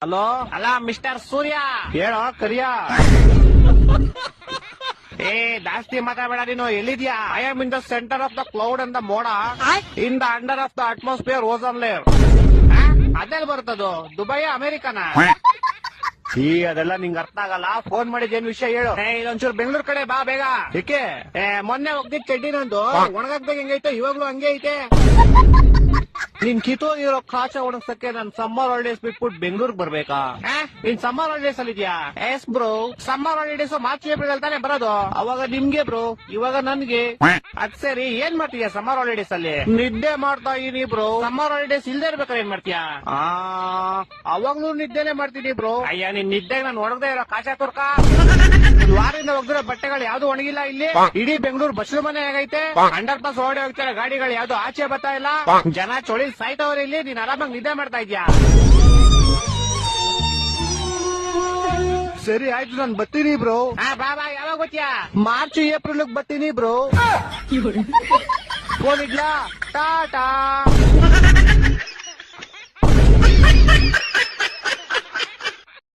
Hello, ಅಲ್ಲ mister ಸೂರ್ಯ, ಹೇಳೋ ಕರಿಯ. ಏ ಜಾಸ್ತಿ ಮಾತಾಡಬೇಡ ನೀನು. ಎಲ್ಲಿದ್ಯಾ? I am in the center of the cloud and the ಮೋಡ, in the under of the atmosphere ozone layer. ಅದೆಲ್ಲ ಬರ್ತದು? ದುಬೈ ಅಮೆರಿಕನ? ಈ ಅದೆಲ್ಲ ನಿಂಗೆ ಅರ್ಥ ಆಗಲ್ಲ. ಫೋನ್ ಮಾಡಿದ್ದೇನ್ ವಿಷಯ ಹೇಳು. ಇದೊಂಚೂರು ಬೆಂಗಳೂರು ಕಡೆ ಬಾ ಬೇಗ. ಏಕೆ? ಮೊನ್ನೆ ಹೋಗ್ದಿದ್ ಚಡ್ಡಿ ನಂದು ಒಣಗಾಕ್ದಾಗ ಹೆಂಗೈತೆ ಇವಾಗ್ಲೂ ಹಂಗೆ ಐತೆ. ನಿನ್ ಕಿತ್ತೋಗಿರೋ ಕಾಚ ಒಣಗ್ಸಕ್ಕೆ ನನ್ ಸಮ್ಮರ್ ಹಾಲಿಡೇಸ್ ಬಿಟ್ಬಿಟ್ಟು ಬೆಂಗಳೂರಿಗೆ ಬರ್ಬೇಕಾ? ನೀನ್ ಸಮ್ಮರ್ ಹಾಲಿಡೇಸ್ ಅಲ್ಲಿ ಇದೆಯಾ? S bro, summer holidays March April ಅಲ್ಲಿ ತಾನೇ ಬರೋದು. ಅವಾಗ ನಿಮ್ಗೆ ಬ್ರೋ, ಇವಾಗ ನನ್ಗೆ. ಅದ್ ಸರಿ, ಏನ್ ಮಾಡ್ತೀಯ ಸಮ್ಮರ್ ಹಾಲಿಡೇಸ್ ಅಲ್ಲಿ? ನಿದ್ದೆ ಮಾಡ್ತಾ ಇದೀನಿ ಬ್ರೋ. ಸಮ್ಮರ್ ಹಾಲಿಡೇಸ್ ಇಲ್ದೇ ಇರ್ಬೇಕಾದ್ರೆ ಏನ್ ಮಾಡ್ತೀಯಾ? ಅವಾಗ್ಲೂ ನಿದ್ದೆನೆ ಮಾಡ್ತೀನಿ ಬ್ರೋ. ಅಯ್ಯ, ನಿನ್ ನಿದ್ದೆಗೆ ನಾನು ಒಣಗದೆ ಇರೋ ಕಾಚ ತುರ್ಕ. ವಾರದಿಂದ ಒಗ್ದಿರೋ ಬಟ್ಟೆಗಳು ಯಾವ್ದು ಒಣಗಿಲ್ಲ ಇಲ್ಲಿ. ಇಡೀ ಬೆಂಗಳೂರು ಬಸ್ಲು ಮನೆ ಆಗೈತೆ. ಅಂಡರ್ ಪಾಸ್ ಓಡಿ ಹೋಗ್ತಾರೆ ಗಾಡಿಗಳು, ಯಾವ್ದು ಆಚೆ ಬರ್ತಾ ಇಲ್ಲ. ಜನ ಚೊಳಿ ಸಾಯ್ತವ್ರೆ ಇಲ್ಲಿ. ನೀನ್ ಆರಾಮಾಗಿ ನಿದ್ದೆ ಮಾಡ್ತಾ ಇದ್ಯಾ? ಸರಿ ಆಯ್ತು, ನಾನು ಬರ್ತೀನಿ ಬ್ರೋ. ಬಾ ಬಾ, ಯಾವಾಗ ಗೊತ್ತಾ? ಮಾರ್ಚ್ ಏಪ್ರಿಲ್ ಬರ್ತೀನಿ ಬ್ರೋ. ಫೋನ್ ಇಡ್ಲಾ? ಟಾಟಾ.